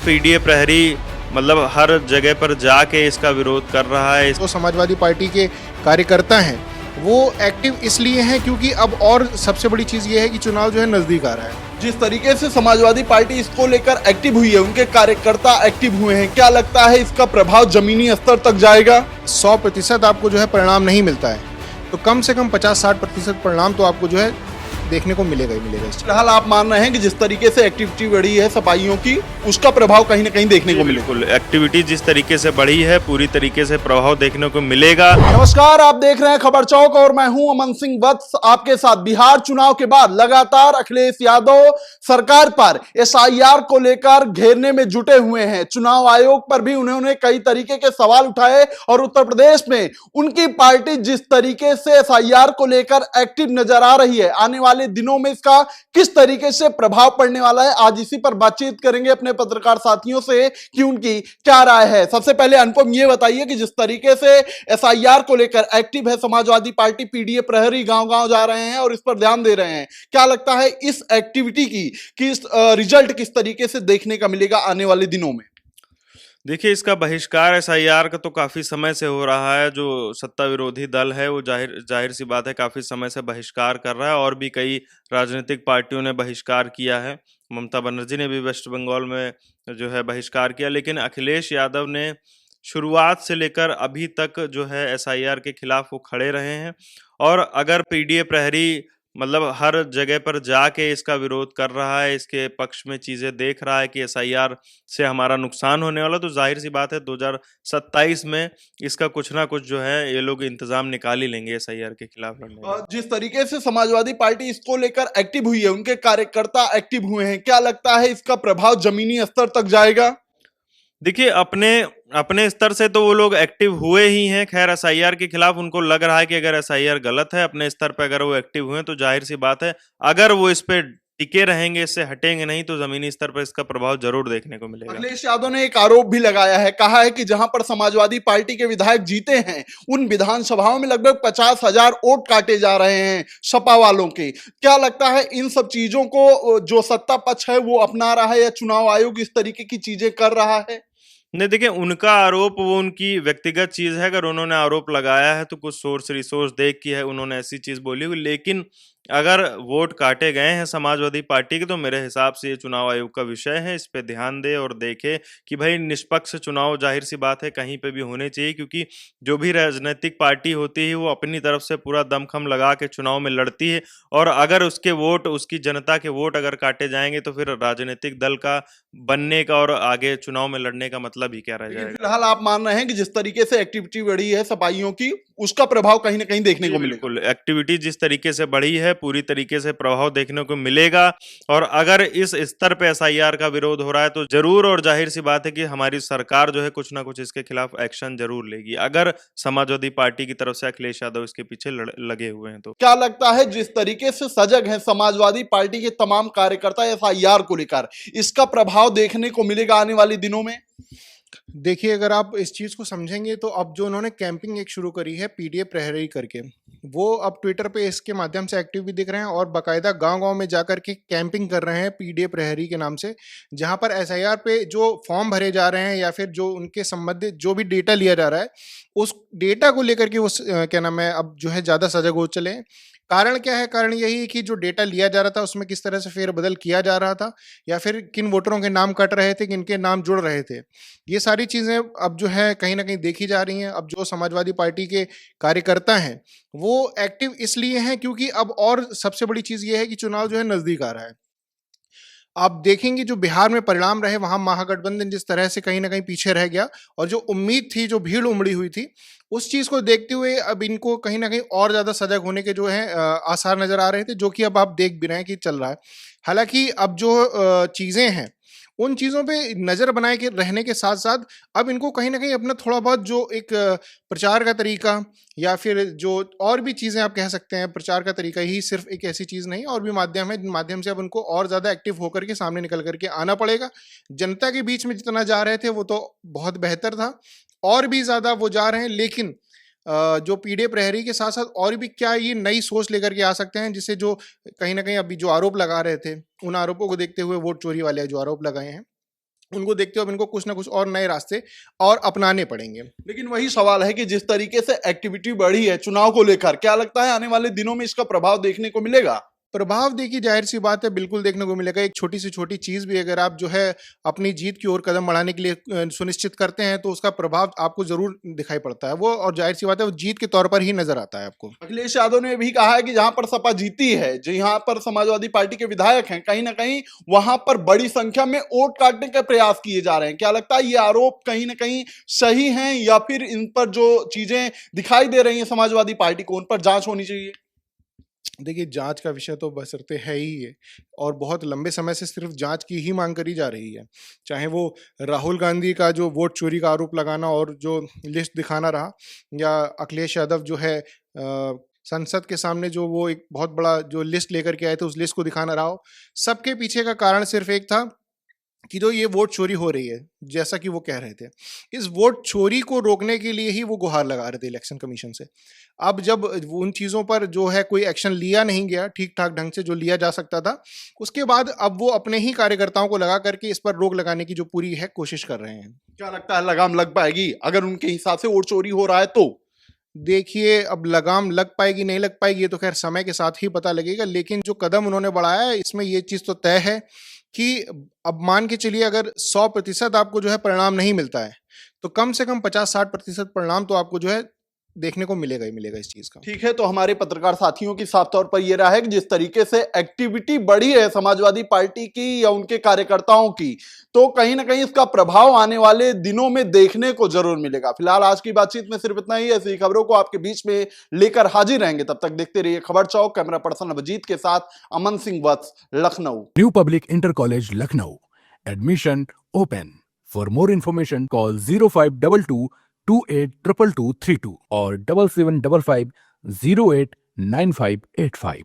PDA प्रहरी मतलब हर जगह पर जाके इसका विरोध कर रहा है। तो समाजवादी पार्टी के कार्यकर्ता हैं वो एक्टिव इसलिए हैं क्योंकि अब और सबसे बड़ी चीज ये है कि चुनाव जो है नजदीक आ रहा है। जिस तरीके से समाजवादी पार्टी इसको लेकर एक्टिव हुई है, उनके कार्यकर्ता एक्टिव हुए हैं, क्या लगता है इसका प्रभाव जमीनी स्तर तक जाएगा? 100% आपको जो है परिणाम नहीं मिलता है, तो कम से कम 50-60% परिणाम तो आपको जो है देखने को मिलेगा ही मिलेगा। फिलहाल आप मान रहे हैं कि जिस तरीके से एक्टिविटी बढ़ी है सफाइयों की, उसका प्रभाव कहीं ना कहीं देखने को मिलेगा। बिल्कुल, एक्टिविटी जिस तरीके से बढ़ी है पूरी तरीके से प्रभाव देखने को मिलेगा। नमस्कार, आप देख रहे हैं खबर चौक और मैं हूं अमन सिंह वत्स आपके साथ। बिहार चुनाव के बाद लगातार अखिलेश यादव सरकार पर एसआईआर को लेकर घेरने में जुटे हुए हैं। चुनाव आयोग पर भी उन्होंने कई तरीके के सवाल उठाए और उत्तर प्रदेश में उनकी पार्टी जिस तरीके से एसआईआर को लेकर एक्टिव नजर आ रही है, आने वाले दिनों में इसका किस तरीके से प्रभाव पड़ने वाला है, आज इसी पर बातचीत करेंगे अपने पत्रकार साथियों से कि उनकी क्या राय है। सबसे पहले अनुपम ये बताइए कि जिस तरीके से एसआईआर को लेकर एक्टिव है समाजवादी पार्टी, पीडीए प्रहरी गांव-गांव जा रहे हैं और इस पर ध्यान दे रहे हैं, क्या लगता है इस एक्टिविटी की रिजल्ट किस तरीके से देखने का मिलेगा आने वाले दिनों में? देखिए, इसका बहिष्कार एसआईआर का तो काफी समय से हो रहा है। जो सत्ता विरोधी दल है वो जाहिर सी बात है काफी समय से बहिष्कार कर रहा है और भी कई राजनीतिक पार्टियों ने बहिष्कार किया है। ममता बनर्जी ने भी वेस्ट बंगाल में जो है बहिष्कार किया, लेकिन अखिलेश यादव ने शुरुआत से लेकर अभी तक जो है एसआईआर के खिलाफ वो खड़े रहे हैं। और अगर पीडीए प्रहरी मतलब हर जगह पर जाके इसका विरोध कर रहा है, इसके पक्ष में चीजें देख रहा है कि एसआईआर से हमारा नुकसान होने वाला, तो जाहिर सी बात है 2027 में इसका कुछ ना कुछ जो है ये लोग इंतजाम निकाल ही लेंगे एसआईआर के खिलाफ लड़ने का। जिस तरीके से समाजवादी पार्टी इसको लेकर एक्टिव हुई है, उनके कार्यकर्ता एक्टिव हुए हैं, क्या लगता है इसका प्रभाव जमीनी स्तर तक जाएगा? देखिए, अपने अपने स्तर से तो वो लोग एक्टिव हुए ही हैं। खैर, एसआईआर के खिलाफ उनको लग रहा है कि अगर एसआईआर गलत है, अपने स्तर पर अगर वो एक्टिव हुए तो जाहिर सी बात है अगर वो इस पे टिके रहेंगे, इससे हटेंगे नहीं, तो जमीनी स्तर पर इसका प्रभाव जरूर देखने को मिलेगा। अखिलेश यादव ने एक आरोप भी लगाया है, कहा है कि जहां पर समाजवादी पार्टी के विधायक जीते हैं उन विधानसभाओं में लगभग 50,000 वोट काटे जा रहे हैं सपा वालों के। क्या लगता है इन सब चीजों को जो सत्ता पक्ष है वो अपना रहा है या चुनाव आयोग इस तरीके की चीजें कर रहा है? नहीं, देखिए, उनका आरोप वो उनकी व्यक्तिगत चीज है। अगर उन्होंने आरोप लगाया है तो कुछ सोर्स रिसोर्स देख के है उन्होंने ऐसी चीज बोली हुई, लेकिन अगर वोट काटे गए हैं समाजवादी पार्टी के तो मेरे हिसाब से ये चुनाव आयोग का विषय है। इस पे ध्यान दे और देखे कि भाई निष्पक्ष चुनाव जाहिर सी बात है कहीं पे भी होने चाहिए, क्योंकि जो भी राजनीतिक पार्टी होती है वो अपनी तरफ से पूरा दमखम लगा के चुनाव में लड़ती है, और अगर उसके वोट, उसकी जनता के वोट अगर काटे जाएंगे तो फिर राजनीतिक दल का बनने का और आगे चुनाव में लड़ने का मतलब ही क्या रह जाएगा। फिलहाल आप मान रहे हैं कि जिस तरीके से एक्टिविटी बढ़ी है सफाइयों की, उसका प्रभाव कहीं ना कहीं देखने को मिलेगा। बिल्कुल, एक्टिविटी जिस तरीके से बढ़ी है पूरी तरीके से प्रभाव देखने को मिलेगा। और अगर इस स्तर पे एसआईआर का विरोध हो रहा है तो जरूर और जाहिर सी बात है कि हमारी सरकार जो है कुछ ना कुछ इसके खिलाफ एक्शन जरूर लेगी, अगर समाजवादी पार्टी की तरफ से अखिलेश यादव इसके पीछे लगे हुए हैं तो। क्या लगता है जिस तरीके से सजग है समाजवादी पार्टी के तमाम कार्यकर्ता एसआईआर को लेकर, इसका प्रभाव देखने को मिलेगा आने वाले दिनों में? देखिए, अगर आप इस चीज़ को समझेंगे तो अब जो उन्होंने कैंपिंग एक शुरू करी है पीडीए प्रहरी करके, वो अब ट्विटर पे इसके माध्यम से एक्टिव भी दिख रहे हैं और बाकायदा गांव-गांव में जाकर के कैंपिंग कर रहे हैं पीडीए प्रहरी के नाम से, जहां पर एसआईआर पे जो फॉर्म भरे जा रहे हैं या फिर जो उनके संबंधित जो भी डेटा लिया जा रहा है, उस डेटा को लेकर के वो क्या नाम है, अब जो है ज़्यादा सजग हो चले हैं। कारण क्या है? कारण यही है कि जो डेटा लिया जा रहा था उसमें किस तरह से फेरबदल किया जा रहा था या फिर किन वोटरों के नाम कट रहे थे, किनके नाम जुड़ रहे थे। ये सारी चीज़ें अब जो है कहीं न कहीं देखी जा रही हैं। अब जो समाजवादी पार्टी के कार्यकर्ता हैं, वो एक्टिव इसलिए हैं क्योंकि अब और सबसे बड़ी चीज़ ये है कि चुनाव जो है नज़दीक आ रहा है। आप देखेंगे जो बिहार में परिणाम रहे, वहाँ महागठबंधन जिस तरह से कहीं न कहीं पीछे रह गया और जो उम्मीद थी, जो भीड़ उमड़ी हुई थी, उस चीज़ को देखते हुए अब इनको कहीं न कहीं और ज़्यादा सजग होने के जो हैं आसार नज़र आ रहे थे, जो कि अब आप देख भी रहे हैं कि चल रहा है। हालाँकि अब जो चीज़ें हैं, उन चीज़ों पे नज़र बनाए के रहने के साथ-साथ अब इनको कहीं न कहीं अपना थोड़ा बहुत जो एक प्रचार का तरीका या फिर जो और भी चीज़ें आप कह सकते हैं, प्रचार का तरीका ही सिर्फ़ एक ऐसी चीज़ नहीं, और भी माध्यम है, जिन माध्यम से अब उनको और ज़्यादा एक्टिव होकर के सामने निकल कर के आना पड़ेगा। जनता के बीच में जितना जा रहे थे वो तो बहुत बेहतर था, और भी ज़्यादा वो जा रहे हैं, लेकिन जो पीडीए प्रहरी के साथ-साथ और भी क्या ये नई सोच लेकर के आ सकते हैं, जिससे जो कहीं न कहीं अभी जो आरोप लगा रहे थे, उन आरोपों को देखते हुए वोट चोरी वाले जो आरोप लगाए हैं, उनको देखते हुए अब इनको कुछ ना कुछ और नए रास्ते और अपनाने पड़ेंगे। लेकिन वही सवाल है कि जिस तरीके से एक्टिविटी बढ़ी है चुनाव को लेकर, क्या लगता है आने वाले दिनों में इसका प्रभाव देखने को मिलेगा? प्रभाव देखिए जाहिर सी बात है बिल्कुल देखने को मिलेगा। एक छोटी से छोटी चीज भी अगर आप जो है अपनी जीत की ओर कदम बढ़ाने के लिए सुनिश्चित करते हैं तो उसका प्रभाव आपको जरूर दिखाई पड़ता है वो, और जाहिर सी बात है वो जीत के तौर पर ही नजर आता है आपको। अखिलेश यादव ने भी कहा है कि जहां पर सपा जीती है, जहां पर समाजवादी पार्टी के विधायक हैं, कहीं ना कहीं वहां पर बड़ी संख्या में वोट काटने का प्रयास किए जा रहे हैं। क्या लगता है ये आरोप कहीं ना कहीं सही हैं, या फिर इन पर जो चीजें दिखाई दे रही हैं समाजवादी पार्टी को, उन पर जांच होनी चाहिए? देखिए जांच का विषय तो बशर्ते है ही है, और बहुत लंबे समय से सिर्फ जांच की ही मांग करी जा रही है। चाहे वो राहुल गांधी का जो वोट चोरी का आरोप लगाना और जो लिस्ट दिखाना रहा, या अखिलेश यादव जो है संसद के सामने जो वो एक बहुत बड़ा जो लिस्ट लेकर के आए थे उस लिस्ट को दिखाना रहा हो, सबके पीछे का कारण सिर्फ एक था कि जो ये वोट चोरी हो रही है, जैसा कि वो कह रहे थे। इस वोट चोरी को रोकने के लिए ही वो गुहार लगा रहे थे इलेक्शन कमीशन से। अब जब उन चीज़ों पर जो है कोई एक्शन लिया नहीं गया ठीक ठाक ढंग से जो लिया जा सकता था, उसके बाद अब वो अपने ही कार्यकर्ताओं को लगा करके इस पर रोक लगाने की जो पूरी है कोशिश कर रहे हैं। क्या लगता है लगाम लग पाएगी अगर उनके हिसाब से वोट चोरी हो रहा है तो? देखिए अब लगाम लग पाएगी नहीं लग पाएगी ये तो खैर समय के साथ ही पता लगेगा, लेकिन जो कदम उन्होंने बढ़ाया है इसमें ये चीज़ तो तय है कि अब मान के चलिए अगर 100% आपको जो है परिणाम नहीं मिलता है तो कम से कम 50-60% परिणाम तो आपको जो है देखने को मिलेगा ही मिलेगा इस चीज का। ठीक है, तो हमारे पत्रकार साथियों की साफ तौर पर यह राय है कि जिस तरीके से एक्टिविटी बढ़ी है समाजवादी पार्टी की या उनके कार्यकर्ताओं की, तो कहीं ना कहीं इसका प्रभाव आने वाले दिनों में देखने को जरूर मिलेगा। फिलहाल आज की बातचीत में सिर्फ इतना ही। ऐसी खबरों को आपके बीच में लेकर हाजिर रहेंगे, तब तक देखते रहिए खबर चौक। कैमरा पर्सन अभिजीत के साथ Aman Singh Vats, Lucknow. New public inter college Lucknow, admission open. For more information call 0522 282232 और 7755 089585।